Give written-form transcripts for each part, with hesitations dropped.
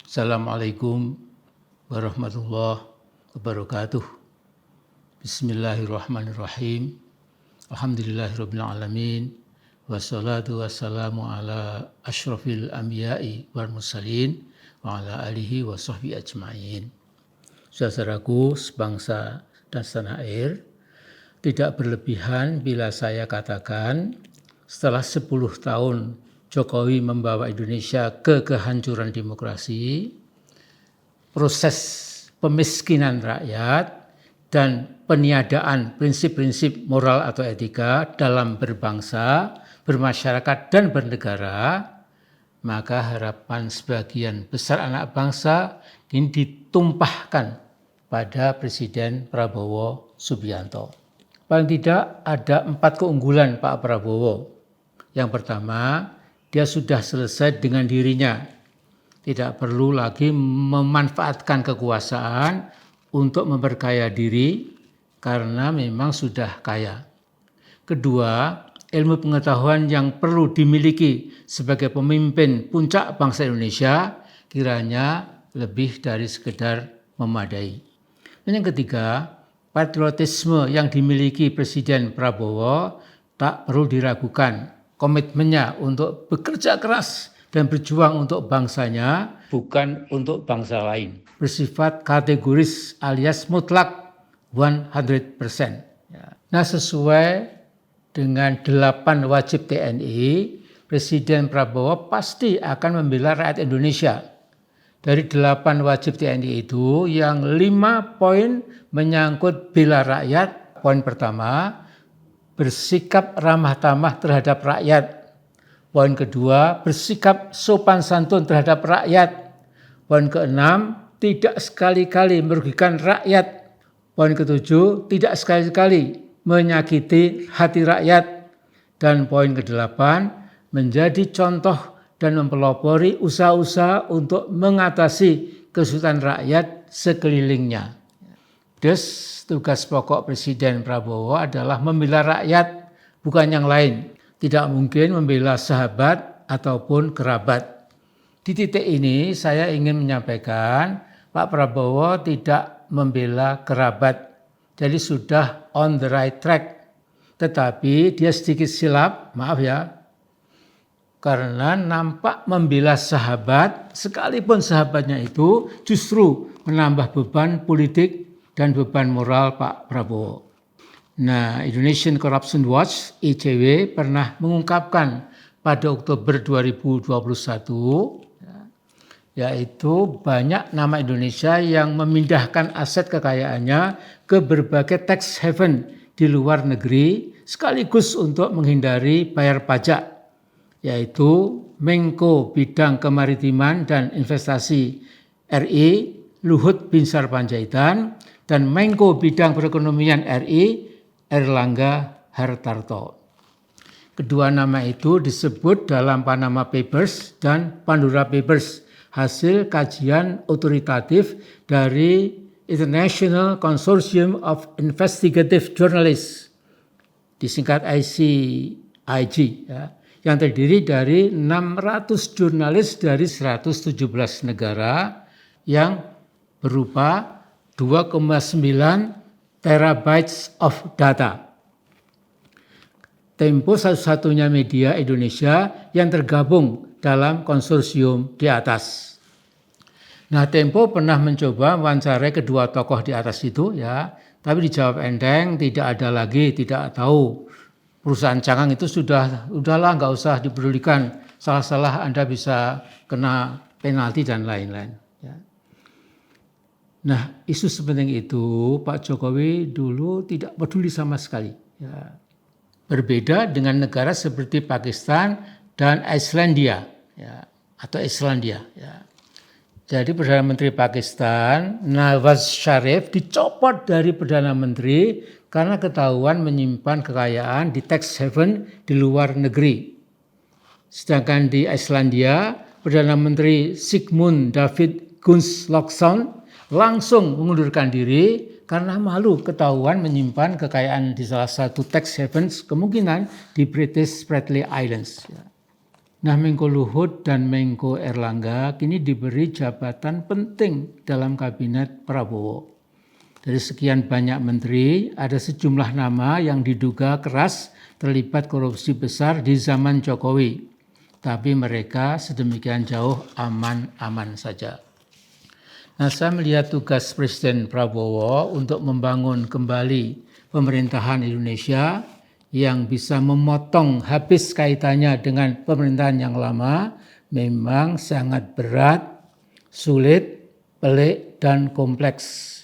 Assalamualaikum warahmatullahi wabarakatuh. Bismillahirrahmanirrahim. Alhamdulillahirabbil alamin. Wassalatu wassalamu ala asyrafil anbiya'i wal mursalin wa ala alihi wa sahbihi ajmain. Saudaraku sebangsa dan setanah air, tidak berlebihan bila saya katakan setelah 10 tahun Jokowi membawa Indonesia ke kehancuran demokrasi, proses pemiskinan rakyat dan peniadaan prinsip-prinsip moral atau etika dalam berbangsa, bermasyarakat dan bernegara, maka harapan sebagian besar anak bangsa ini ditumpahkan pada Presiden Prabowo Subianto. Paling tidak ada 4 keunggulan Pak Prabowo. Yang pertama, dia sudah selesai dengan dirinya. Tidak perlu lagi memanfaatkan kekuasaan untuk memperkaya diri karena memang sudah kaya. Kedua, ilmu pengetahuan yang perlu dimiliki sebagai pemimpin puncak bangsa Indonesia kiranya lebih dari sekedar memadai. Dan yang ketiga, patriotisme yang dimiliki Presiden Prabowo tak perlu diragukan. Komitmennya untuk bekerja keras dan berjuang untuk bangsanya, bukan untuk bangsa lain. Bersifat kategoris alias mutlak 100%. Nah, sesuai dengan 8 wajib TNI, Presiden Prabowo pasti akan membela rakyat Indonesia. Dari 8 wajib TNI itu, yang 5 poin menyangkut bela rakyat. Poin pertama, bersikap ramah tamah terhadap rakyat. Poin kedua, bersikap sopan santun terhadap rakyat. Poin keenam, tidak sekali-kali merugikan rakyat. Poin ketujuh, tidak sekali-kali menyakiti hati rakyat. Dan poin kedelapan, menjadi contoh dan mempelopori usaha-usaha untuk mengatasi kesulitan rakyat sekelilingnya. Terus tugas pokok Presiden Prabowo adalah membela rakyat, bukan yang lain. Tidak mungkin membela sahabat ataupun kerabat. Di titik ini saya ingin menyampaikan Pak Prabowo tidak membela kerabat. Jadi sudah on the right track. Tetapi dia sedikit silap, maaf ya. Karena nampak membela sahabat, sekalipun sahabatnya itu justru menambah beban politik dan beban moral Pak Prabowo. Nah, Indonesian Corruption Watch (ICW) pernah mengungkapkan pada Oktober 2021, yaitu banyak nama Indonesia yang memindahkan aset kekayaannya ke berbagai tax haven di luar negeri sekaligus untuk menghindari bayar pajak, yaitu Menko Bidang Kemaritiman dan Investasi RI Luhut Binsar Panjaitan dan Menko Bidang Perekonomian RI Erlangga Hartarto. Kedua nama itu disebut dalam Panama Papers dan Pandora Papers, hasil kajian otoritatif dari International Consortium of Investigative Journalists, disingkat ICIJ, yang terdiri dari 600 jurnalis dari 117 negara yang berupa 2,9 terabytes of data. Tempo satu-satunya media Indonesia yang tergabung dalam konsorsium di atas. Nah, Tempo pernah mencoba wawancarai kedua tokoh di atas itu ya, tapi dijawab enteng, tidak ada lagi, tidak tahu. Perusahaan Cangang itu udahlah nggak usah dipedulikan, salah-salah Anda bisa kena penalti dan lain-lain. Ya. Nah, isu sepenting itu Pak Jokowi dulu tidak peduli sama sekali. Ya. Berbeda dengan negara seperti Pakistan dan Islandia, ya, atau Islandia. Ya. Jadi Perdana Menteri Pakistan Nawaz Sharif dicopot dari Perdana Menteri karena ketahuan menyimpan kekayaan di tax haven di luar negeri. Sedangkan di Islandia, Perdana Menteri Sigmund David Gunnlaugsson langsung mengundurkan diri karena malu ketahuan menyimpan kekayaan di salah satu tax havens, kemungkinan di British Spratly Islands. Nah, Menko Luhut dan Menko Erlangga kini diberi jabatan penting dalam kabinet Prabowo. Dari sekian banyak menteri, ada sejumlah nama yang diduga keras terlibat korupsi besar di zaman Jokowi. Tapi mereka sedemikian jauh aman-aman saja. Nah, saya melihat tugas Presiden Prabowo untuk membangun kembali pemerintahan Indonesia yang bisa memotong habis kaitannya dengan pemerintahan yang lama memang sangat berat, sulit, pelik, dan kompleks.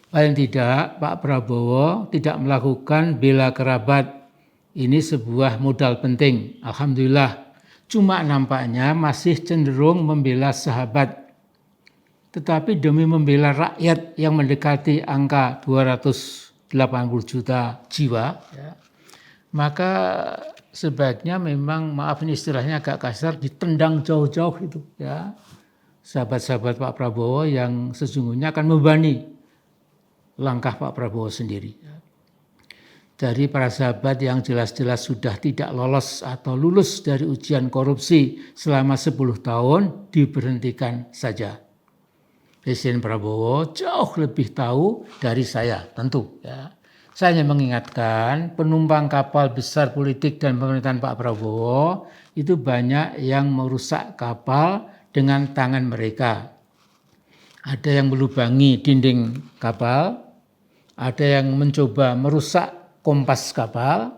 Paling tidak Pak Prabowo tidak melakukan bela kerabat. Ini sebuah modal penting. Alhamdulillah. Cuma nampaknya masih cenderung membela sahabat. Tetapi demi membela rakyat yang mendekati angka 280 juta jiwa, ya, maka sebaiknya memang, maaf ini istilahnya agak kasar, ditendang jauh-jauh itu, ya, sahabat-sahabat Pak Prabowo yang sesungguhnya akan membebani langkah Pak Prabowo sendiri. Dari para sahabat yang jelas-jelas sudah tidak lolos atau lulus dari ujian korupsi selama 10 tahun, diberhentikan saja. Presiden Prabowo jauh lebih tahu dari saya, tentu. Ya. Saya hanya mengingatkan penumpang kapal besar politik dan pemerintahan Pak Prabowo itu banyak yang merusak kapal dengan tangan mereka. Ada yang melubangi dinding kapal, ada yang mencoba merusak kompas kapal,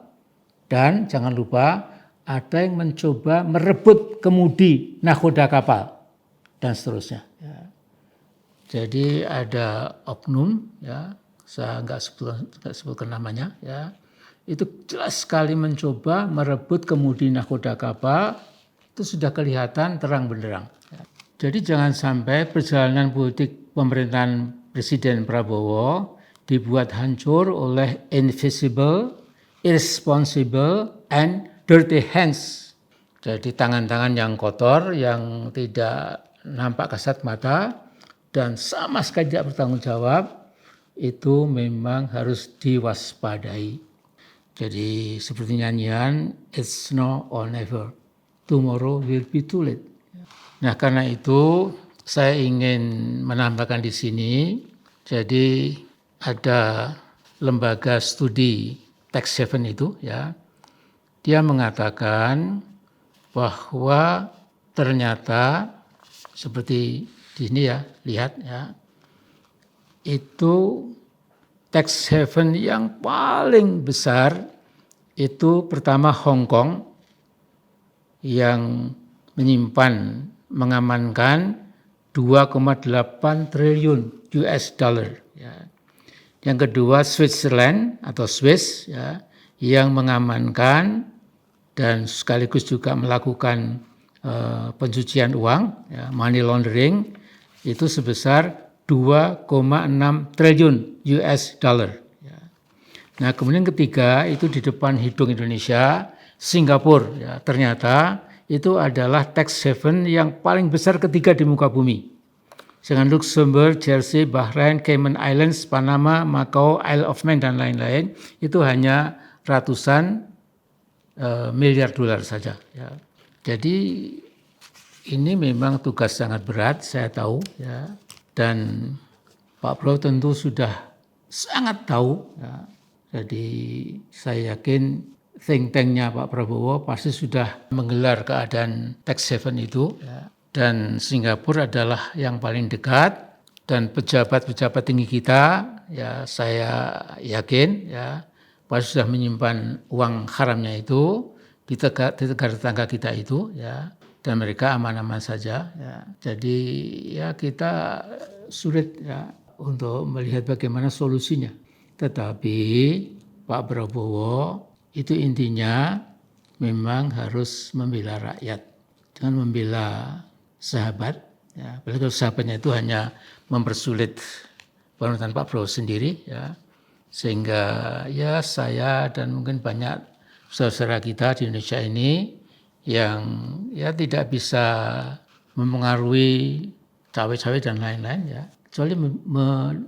dan jangan lupa ada yang mencoba merebut kemudi nahkoda kapal, dan seterusnya. Ya. Jadi ada oknum, ya, saya nggak sebutkan namanya, ya, itu jelas sekali mencoba merebut kemudi nahkoda kapal, itu sudah kelihatan terang benderang. Ya. Jadi jangan sampai perjalanan politik pemerintahan Presiden Prabowo dibuat hancur oleh invisible, irresponsible, and dirty hands. Jadi tangan-tangan yang kotor, yang tidak nampak kasat mata, dan sama sekali tidak bertanggung jawab, itu memang harus diwaspadai. Jadi seperti nyanyian, it's now or never, tomorrow will be too late. Nah, karena itu saya ingin menambahkan di sini, jadi ada lembaga studi tax haven itu, ya, dia mengatakan bahwa ternyata seperti di sini, ya, lihat, ya, itu tax haven yang paling besar itu pertama Hong Kong yang menyimpan, mengamankan 2,8 triliun US dollar. Ya. Yang kedua Switzerland atau Swiss, ya, yang mengamankan dan sekaligus juga melakukan pencucian uang, ya, money laundering, itu sebesar 2,6 triliun US dollar. Ya. Nah, kemudian ketiga itu di depan hidung Indonesia, Singapura. Ya, ternyata itu adalah tax haven yang paling besar ketiga di muka bumi. Dengan Luxembourg, Jersey, Bahrain, Cayman Islands, Panama, Macau, Isle of Man, dan lain-lain, itu hanya ratusan miliar dolar saja. Ya. Jadi ini memang tugas sangat berat, saya tahu, ya. Dan Pak Prabowo tentu sudah sangat tahu. Ya. Jadi saya yakin think tank-nya Pak Prabowo pasti sudah menggelar keadaan tax haven itu. Ya. Dan Singapura adalah yang paling dekat, dan pejabat-pejabat tinggi kita, ya, saya yakin, ya, pasti sudah menyimpan uang haramnya itu di negara tetangga kita itu, ya. Dan mereka aman-aman saja. Ya. Jadi ya kita sulit, ya, untuk melihat bagaimana solusinya. Tetapi Pak Prabowo itu intinya memang harus membela rakyat, jangan membela sahabat. Ya. Apalagi kalau sahabatnya itu hanya mempersulit pemerintahan Pak Prabowo sendiri, ya. Sehingga ya saya dan mungkin banyak saudara kita di Indonesia ini yang ya tidak bisa mempengaruhi cawe-cawe dan lain-lain, ya, kecuali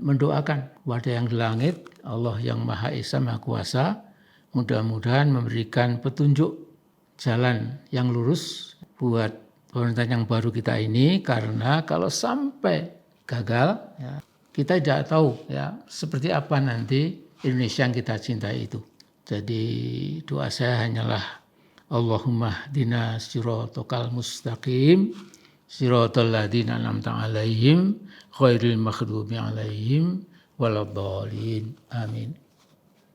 mendoakan kepada yang di langit, Allah yang Maha Esa, Maha Kuasa, mudah-mudahan memberikan petunjuk jalan yang lurus buat pemerintahan yang baru kita ini, karena kalau sampai gagal ya, kita tidak tahu ya seperti apa nanti Indonesia yang kita cintai itu. Jadi doa saya hanyalah Allahumma hdina siratal mustaqim siratal ladzina an'amta 'alaihim ghairil maghdubi 'alaihim waladdallin. Amin.